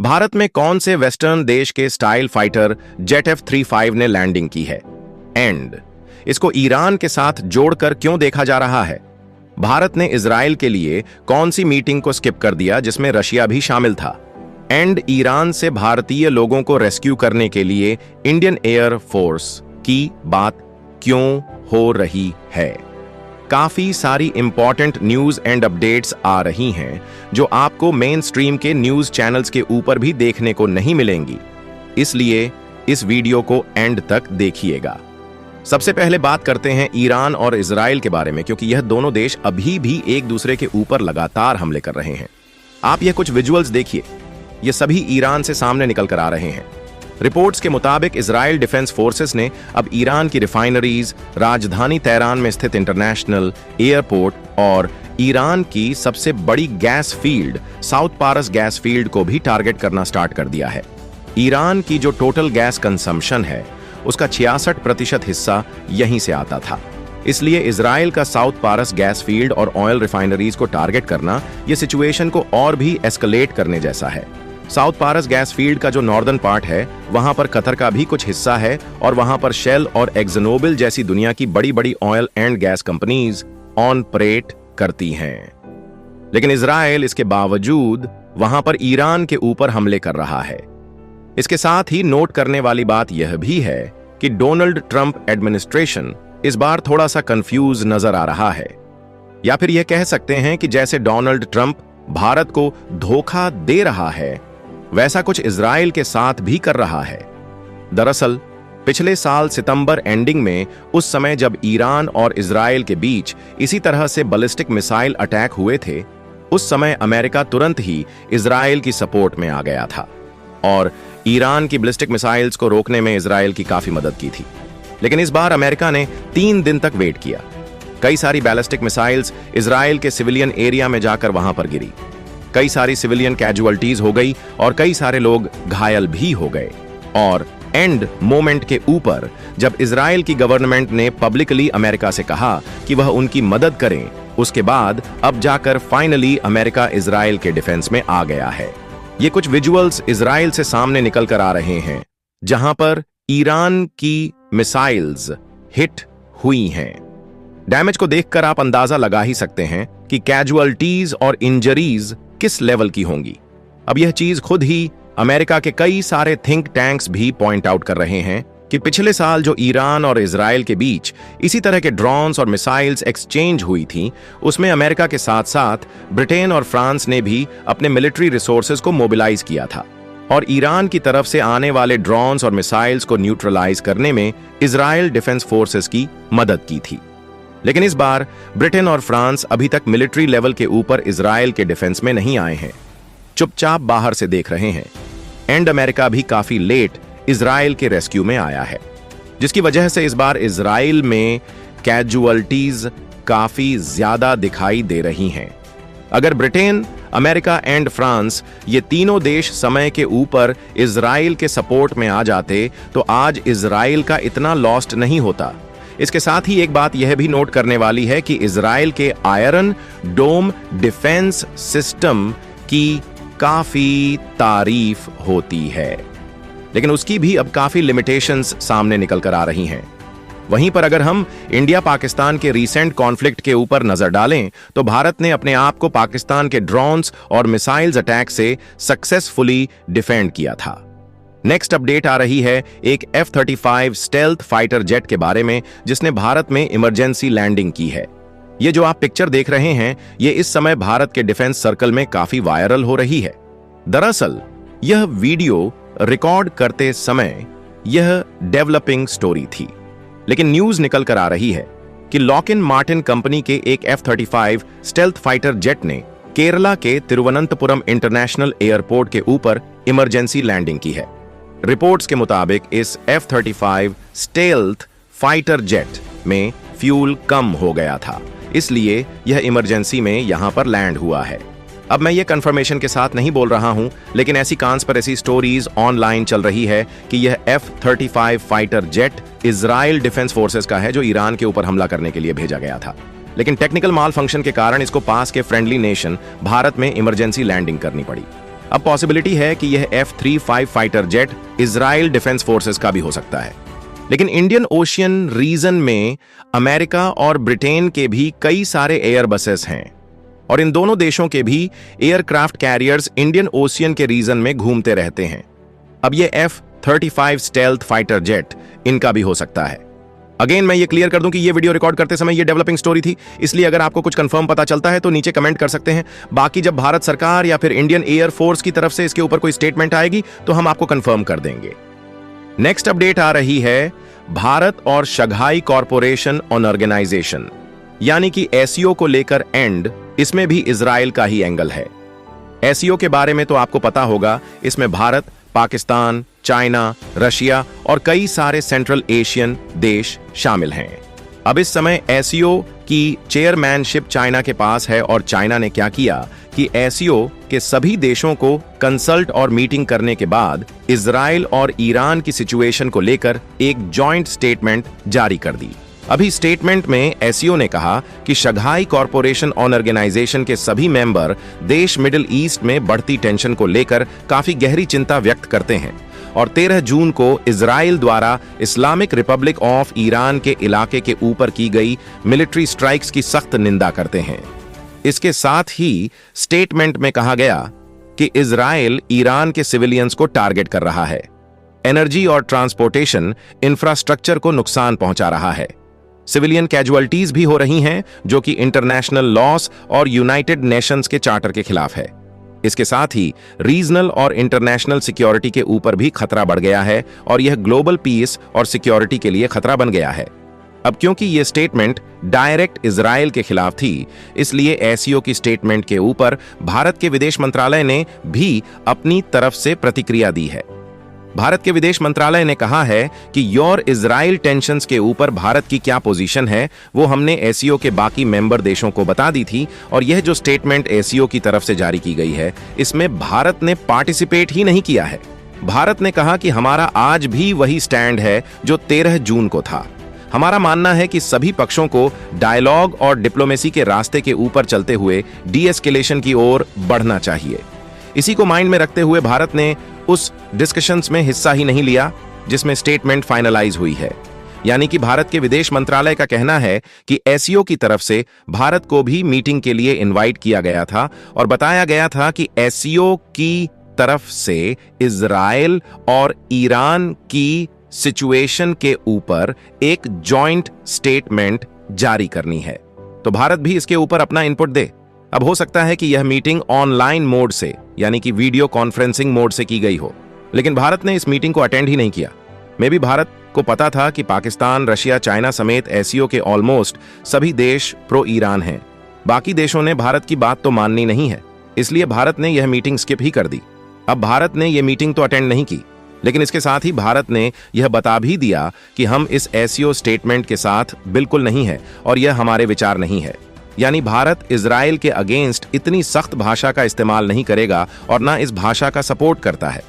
भारत में कौन से वेस्टर्न देश के स्टाइल फाइटर जेट F-35 ने लैंडिंग की है एंड इसको ईरान के साथ जोड़कर क्यों देखा जा रहा है? भारत ने इजराइल के लिए कौन सी मीटिंग को स्किप कर दिया जिसमें रशिया भी शामिल था? एंड ईरान से भारतीय लोगों को रेस्क्यू करने के लिए इंडियन एयर फोर्स की बात क्यों हो रही है? काफी सारी इंपॉर्टेंट न्यूज एंड अपडेट्स आ रही हैं जो आपको मेन स्ट्रीम के न्यूज चैनल्स के ऊपर भी देखने को नहीं मिलेंगी, इसलिए इस वीडियो को एंड तक देखिएगा। सबसे पहले बात करते हैं ईरान और इजराइल के बारे में, क्योंकि यह दोनों देश अभी भी एक दूसरे के ऊपर लगातार हमले कर रहे हैं। आप यह कुछ विजुअल्स देखिए, ये सभी ईरान से सामने निकल कर आ रहे हैं। रिपोर्ट्स के मुताबिक इजराइल डिफेंस फोर्सेस ने अब ईरान की रिफाइनरीज, राजधानी तेहरान में स्थित इंटरनेशनल एयरपोर्ट और ईरान की सबसे बड़ी गैस फील्ड साउथ पारस गैस फील्ड को भी टारगेट करना स्टार्ट कर दिया है। ईरान की जो टोटल गैस कंजम्पशन है उसका 66% हिस्सा यहीं से आता था, इसलिए इजराइल का साउथ पारस गैस फील्ड और ऑयल रिफाइनरीज को टारगेट करना यह सिचुएशन को और भी एस्केलेट करने जैसा है। साउथ पारस गैस फील्ड का जो नॉर्दर्न पार्ट है वहां पर कतर का भी कुछ हिस्सा है और वहां पर शेल और एक्सनोबिल जैसी दुनिया की बड़ी बड़ी oil and gas companies operate करती हैं। लेकिन इजराइल इसके बावजूद वहां पर ईरान के ऊपर हमले कर रहा है। इसके साथ ही नोट करने वाली बात यह भी है कि डोनाल्ड ट्रंप एडमिनिस्ट्रेशन इस बार थोड़ा सा कंफ्यूज नजर आ रहा है, या फिर यह कह सकते हैं कि जैसे डोनाल्ड ट्रंप भारत को धोखा दे रहा है वैसा कुछ इजराइल के साथ भी कर रहा है। दरअसल पिछले साल सितंबर एंडिंग में, उस समय जब ईरान और इजराइल के बीच इसी तरह से बैलिस्टिक मिसाइल अटैक हुए थे, उस समय अमेरिका तुरंत ही इजराइल की सपोर्ट में आ गया था और ईरान की बैलिस्टिक मिसाइल्स को रोकने में इजराइल की काफी मदद की थी। लेकिन इस बार अमेरिका ने 3 दिन तक वेट किया। कई सारी बैलिस्टिक मिसाइल्स इजराइल के सिविलियन एरिया में जाकर वहां पर गिरी, कई सारी सिविलियन कैजुअल्टीज हो गई और कई सारे लोग घायल भी हो गए। और एंड मोमेंट के ऊपर जब इजराइल की गवर्नमेंट ने पब्लिकली अमेरिका से कहा कि वह उनकी मदद करें, उसके बाद अब जाकर फाइनली अमेरिका इजराइल के डिफेंस में आ गया है। ये कुछ विजुअल्स इजराइल से सामने निकल कर आ रहे हैं जहां पर ईरान की मिसाइल्स हिट हुई हैं। डैमेज को देखकर आप अंदाजा लगा ही सकते हैं कि कैजुअल्टीज और इंजरीज किस लेवल की होंगी। अब यह चीज खुद ही अमेरिका के कई सारे थिंक टैंक्स भी पॉइंट आउट कर रहे हैं कि पिछले साल जो ईरान और इजराइल के बीच इसी तरह के ड्रोन्स और मिसाइल्स एक्सचेंज हुई थी, उसमें अमेरिका के साथ साथ ब्रिटेन और फ्रांस ने भी अपने मिलिट्री रिसोर्सेज को मोबिलाइज किया था और ईरान की तरफ से आने वाले ड्रोन्स और मिसाइल्स को न्यूट्रलाइज करने में इजराइल डिफेंस फोर्सेस की मदद की थी। लेकिन इस बार ब्रिटेन और फ्रांस अभी तक मिलिट्री लेवल के ऊपर इजराइल के डिफेंस में नहीं आए हैं, चुपचाप बाहर से देख रहे हैं। एंड अमेरिका भी काफी लेट इजराइल के रेस्क्यू में आया है, जिसकी वजह से इस बार इजराइल में कैजुअल्टीज काफी ज्यादा दिखाई दे रही हैं। अगर ब्रिटेन, अमेरिका एंड फ्रांस ये तीनों देश समय के ऊपर इजराइल के सपोर्ट में आ जाते तो आज इजराइल का इतना लॉस्ट नहीं होता। इसके साथ ही एक बात यह भी नोट करने वाली है कि इजराइल के आयरन डोम डिफेंस सिस्टम की काफी तारीफ होती है, लेकिन उसकी भी अब काफी लिमिटेशंस सामने निकल कर आ रही हैं। वहीं पर अगर हम इंडिया पाकिस्तान के रीसेंट कॉन्फ्लिक्ट के ऊपर नजर डालें तो भारत ने अपने आप को पाकिस्तान के ड्रोन्स और मिसाइल्स अटैक से सक्सेसफुली डिफेंड किया था। नेक्स्ट अपडेट आ रही है एक F-35 स्टेल्थ फाइटर जेट के बारे में, जिसने भारत में इमरजेंसी लैंडिंग की है। ये जो आप पिक्चर देख रहे हैं ये इस समय भारत के डिफेंस सर्कल में काफी वायरल हो रही है। दरअसल यह वीडियो रिकॉर्ड करते समय यह डेवलपिंग स्टोरी थी, लेकिन न्यूज निकल कर आ रही है कि लॉकहीड मार्टिन कंपनी के एक F-35 स्टेल्थ फाइटर जेट ने केरला के तिरुवनंतपुरम इंटरनेशनल एयरपोर्ट के ऊपर इमरजेंसी लैंडिंग की है। रिपोर्ट्स के मुताबिक इस F-35 स्टेल्थ फाइटर जेट में फ्यूल कम हो गया था, इसलिए यह इमरजेंसी में यहां पर लैंड हुआ है। अब मैं ये कंफर्मेशन के साथ नहीं बोल रहा हूं, लेकिन ऐसी कॉन्स्पिरेसी स्टोरीज ऑनलाइन चल रही है कि यह F-35 fighter jet Israel defence forces का है जो ईरान के ऊपर हमला करने के लिए भेजा गया था। लेकिन टेक्निकल माल फंक्शन के कारण इसको पास के फ्रेंडली नेशन भारत में इमरजेंसी लैंडिंग करनी पड़ी। अब पॉसिबिलिटी है कि यह F-35 fighter jet Israel defence forces का भी हो सकता है। लेकिन इंडियन ओशियन रीजन में अमेरिका और ब्रिटेन के भी कई सारे एयरबसेस हैं और इन दोनों देशों के भी एयरक्राफ्ट कैरियर्स इंडियन ओशियन के रीजन में घूमते रहते हैं। अब ये F-35 स्टेल्थ फाइटर जेट इनका भी हो सकता है। अगेन मैं ये क्लियर कर दूं कि ये वीडियो रिकॉर्ड करते समय ये डेवलपिंग स्टोरी थी, इसलिए अगर आपको कुछ कंफर्म पता चलता है तो नीचे कमेंट कर सकते हैं। बाकी जब भारत सरकार या फिर इंडियन एयर फोर्स की तरफ से इसके ऊपर कोई स्टेटमेंट आएगी तो हम आपको कंफर्म कर देंगे। नेक्स्ट अपडेट आ रही है भारत और शंघाई कॉरपोरेशन ऑन ऑर्गेनाइजेशन यानी कि एससीओ को लेकर एंड इसमें भी इजराइल का ही एंगल है। एससीओ के बारे में तो आपको पता होगा, इसमें भारत, पाकिस्तान, चाइना, रशिया और कई सारे सेंट्रल एशियन देश शामिल हैं। अब इस समय एससीओ की चेयरमैनशिप चाइना के पास है और चाइना ने क्या किया कि एससीओ के सभी देशों को कंसल्ट और मीटिंग करने के बाद इजराइल और ईरान की सिचुएशन को लेकर एक जॉइंट स्टेटमेंट जारी कर दी। अभी स्टेटमेंट में एससीओ ने कहा कि शंघाई कॉरपोरेशन ऑन ऑर्गेनाइजेशन के सभी मेंबर देश मिडिल ईस्ट में बढ़ती टेंशन को लेकर काफी गहरी चिंता व्यक्त करते हैं और 13 जून को इजराइल द्वारा इस्लामिक रिपब्लिक ऑफ ईरान के इलाके के ऊपर की गई मिलिट्री स्ट्राइक्स की सख्त निंदा करते हैं। इसके साथ ही स्टेटमेंट में कहा गया कि इजराइल ईरान के सिविलियंस को टारगेट कर रहा है, एनर्जी और ट्रांसपोर्टेशन इंफ्रास्ट्रक्चर को नुकसान पहुंचा रहा है, सिविलियन कैजुअल्टीज भी हो रही हैं जो कि इंटरनेशनल लॉस और यूनाइटेड नेशंस के चार्टर के खिलाफ है। इसके साथ ही रीजनल और इंटरनेशनल सिक्योरिटी के ऊपर भी खतरा बढ़ गया है और यह ग्लोबल पीस और सिक्योरिटी के लिए खतरा बन गया है। अब क्योंकि यह स्टेटमेंट डायरेक्ट इजराइल के खिलाफ थी, इसलिए एससीओ की स्टेटमेंट के ऊपर भारत के विदेश मंत्रालय ने भी अपनी तरफ से प्रतिक्रिया दी है। भारत के विदेश मंत्रालय ने कहा है कि योर इजराइल टेंशंस के ऊपर भारत की क्या पोजीशन है वो हमने एससीओ के बाकी मेंबर देशों को बता दी थी और यह जो स्टेटमेंट एससीओ की तरफ से जारी की गई है इसमें भारत ने पार्टिसिपेट ही नहीं किया है। भारत ने कहा कि हमारा आज भी वही स्टैंड है जो 13 जून को था। हमारा मानना है कि सभी पक्षों को डायलॉग और डिप्लोमेसी के रास्ते के ऊपर चलते हुए डीएस्केलेशन की ओर बढ़ना चाहिए। इसी को माइंड में रखते हुए भारत ने उस डिस्कशंस में हिस्सा ही नहीं लिया जिसमें स्टेटमेंट फाइनलाइज हुई है। यानी कि भारत के विदेश मंत्रालय का कहना है कि एससीओ की तरफ से भारत को भी मीटिंग के लिए इनवाइट किया गया था और बताया गया था कि एससीओ की तरफ से इजराइल और ईरान की सिचुएशन के ऊपर एक जॉइंट स्टेटमेंट जारी करनी है, तो भारत भी इसके ऊपर अपना इनपुट दे। अब हो सकता है कि यह मीटिंग ऑनलाइन मोड से यानी कि वीडियो कॉन्फ्रेंसिंग मोड से की गई हो, लेकिन भारत ने इस मीटिंग को अटेंड ही नहीं किया। मे भी भारत को पता था कि पाकिस्तान, रशिया, चाइना समेत एससीओ के ऑलमोस्ट सभी देश प्रो ईरान हैं। बाकी देशों ने भारत की बात तो माननी नहीं है, इसलिए भारत ने यह मीटिंग स्किप ही कर दी। अब भारत ने यह मीटिंग तो अटेंड नहीं की, लेकिन इसके साथ ही भारत ने यह बता भी दिया कि हम इस एससीओ स्टेटमेंट के साथ बिल्कुल नहीं है और यह हमारे विचार नहीं है। यानी भारत इजराइल के अगेंस्ट इतनी सख्त भाषा का इस्तेमाल नहीं करेगा और ना इस भाषा का सपोर्ट करता है।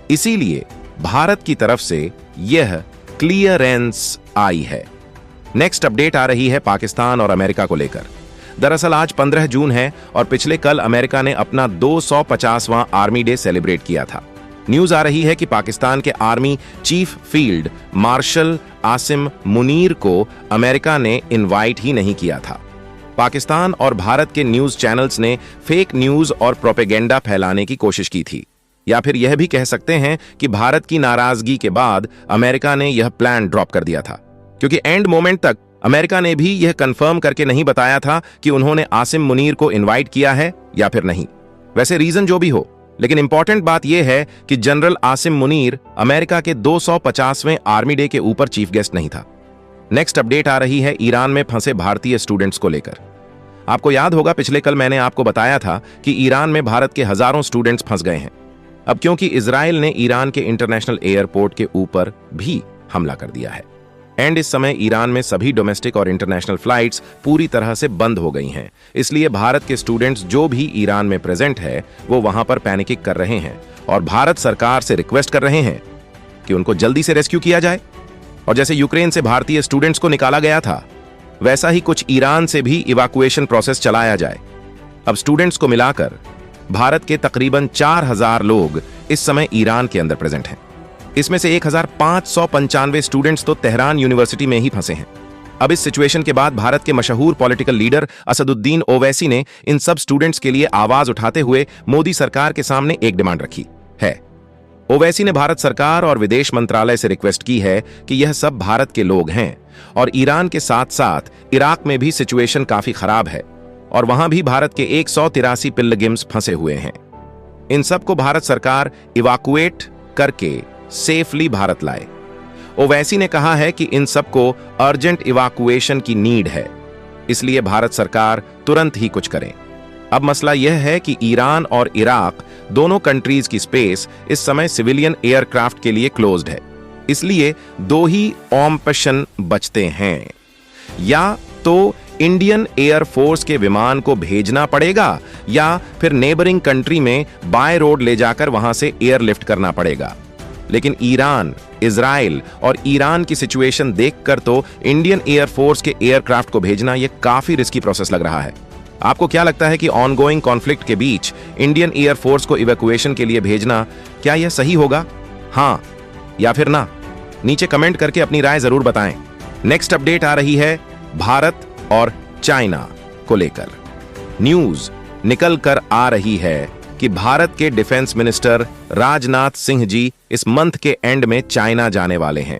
इसीलिए भारत की तरफ से यह क्लियरेंस आई है। नेक्स्ट अपडेट आ रही है पाकिस्तान और अमेरिका को लेकर। दरअसल आज 15 जून है और पिछले कल अमेरिका ने अपना 250वां आर्मी डे सेलिब्रेट किया था। न्यूज आ रही है कि पाकिस्तान के army chief field marshal Asim Munir को अमेरिका ने इनवाइट ही नहीं किया था। पाकिस्तान और भारत के न्यूज चैनल्स ने फेक न्यूज और प्रोपेगेंडा फैलाने की कोशिश की थी, या फिर यह भी कह सकते हैं कि भारत की नाराजगी के बाद अमेरिका ने यह प्लान ड्रॉप कर दिया था, क्योंकि एंड मोमेंट तक अमेरिका ने भी यह कंफर्म करके नहीं बताया था कि उन्होंने आसिम मुनीर को इनवाइट किया है या फिर नहीं। वैसे रीजन जो भी हो, लेकिन इंपॉर्टेंट बात यह है कि जनरल आसिम मुनीर अमेरिका के 250वें आर्मी डे के ऊपर चीफ गेस्ट नहीं था। नेक्स्ट अपडेट आ रही है ईरान में फंसे भारतीय स्टूडेंट्स को लेकर। आपको याद होगा पिछले कल मैंने आपको बताया था कि ईरान में भारत के हजारों स्टूडेंट्स फंस गए हैं। अब क्योंकि इजराइल ने ईरान के इंटरनेशनल एयरपोर्ट के ऊपर भी हमला कर दिया है एंड इस समय ईरान में सभी डोमेस्टिक और इंटरनेशनल फ्लाइट्स पूरी तरह से बंद हो गई हैं, इसलिए भारत के स्टूडेंट्स जो भी ईरान में प्रेजेंट है वो वहां पर पैनिकिंग कर रहे हैं और भारत सरकार से रिक्वेस्ट कर रहे हैं कि उनको जल्दी से रेस्क्यू किया जाए। और जैसे यूक्रेन से भारतीय स्टूडेंट्स को निकाला गया था, वैसा ही कुछ ईरान से भी इवैक्यूएशन प्रोसेस चलाया जाए। अब स्टूडेंट्स को मिलाकर भारत के तकरीबन 4000 लोग इस समय ईरान के अंदर प्रेजेंट हैं। इसमें से 1595 स्टूडेंट्स तो तेहरान यूनिवर्सिटी में ही फंसे हैं। अब इस सिचुएशन के बाद भारत के मशहूर पॉलिटिकल लीडर असदुद्दीन ओवैसी ने इन सब स्टूडेंट्स के लिए आवाज उठाते हुए मोदी सरकार के सामने एक डिमांड रखी है। ओवैसी ने भारत सरकार और विदेश मंत्रालय से रिक्वेस्ट की है कि यह सब भारत के लोग हैं और ईरान के साथ साथ इराक में भी सिचुएशन काफी खराब है और वहां भी भारत के 183 पिल्लगिम्स फंसे हुए हैं। इन सबको भारत सरकार इवाकुएट करके सेफली भारत लाए। ओवैसी ने कहा है कि इन सबको अर्जेंट इवाकुएशन की नीड है, इसलिए भारत सरकार तुरंत ही कुछ करे। अब मसला यह है कि ईरान और इराक दोनों कंट्रीज की स्पेस इस समय सिविलियन एयरक्राफ्ट के लिए क्लोज्ड है, इसलिए दो ही ऑप्शन बचते हैं। या तो इंडियन एयरफोर्स के विमान को भेजना पड़ेगा या फिर नेबरिंग कंट्री में बाय रोड ले जाकर वहां से एयरलिफ्ट करना पड़ेगा। लेकिन ईरान, इजराइल और ईरान की सिचुएशन देखकर तो इंडियन एयरफोर्स के एयरक्राफ्ट को भेजना यह काफी रिस्की प्रोसेस लग रहा है। आपको क्या लगता है कि ऑनगोइंग कॉन्फ्लिक्ट के बीच इंडियन एयरफोर्स को इवैक्यूएशन के लिए भेजना क्या यह सही होगा? हाँ या फिर ना? नीचे कमेंट करके अपनी राय जरूर बताएं। नेक्स्ट अपडेट आ रही है भारत और चाइना को लेकर। न्यूज निकल कर आ रही है कि भारत के डिफेंस मिनिस्टर राजनाथ सिंह जी इस मंथ के एंड में चाइना जाने वाले हैं।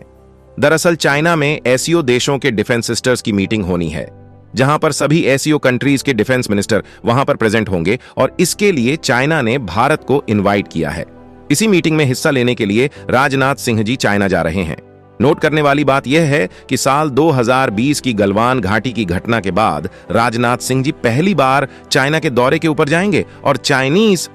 दरअसल चाइना में एससीओ देशों के डिफेंस मिनिस्टर्स की मीटिंग होनी है, जहां पर सभी एससीओ कंट्रीज के डिफेंस मिनिस्टर वहां पर प्रेजेंट होंगे और इसके लिए चाइना ने भारत को इनवाइट किया है। इसी मीटिंग में हिस्सा लेने के लिए राजनाथ सिंह जी चाइना जा रहे हैं। नोट करने वाली बात यह है कि साल 2020 की गलवान घाटी की घटना के बाद राजनाथ सिंह जी पहली बार चाइना के दौरे के ऊपर जाएंगे और चाइनीज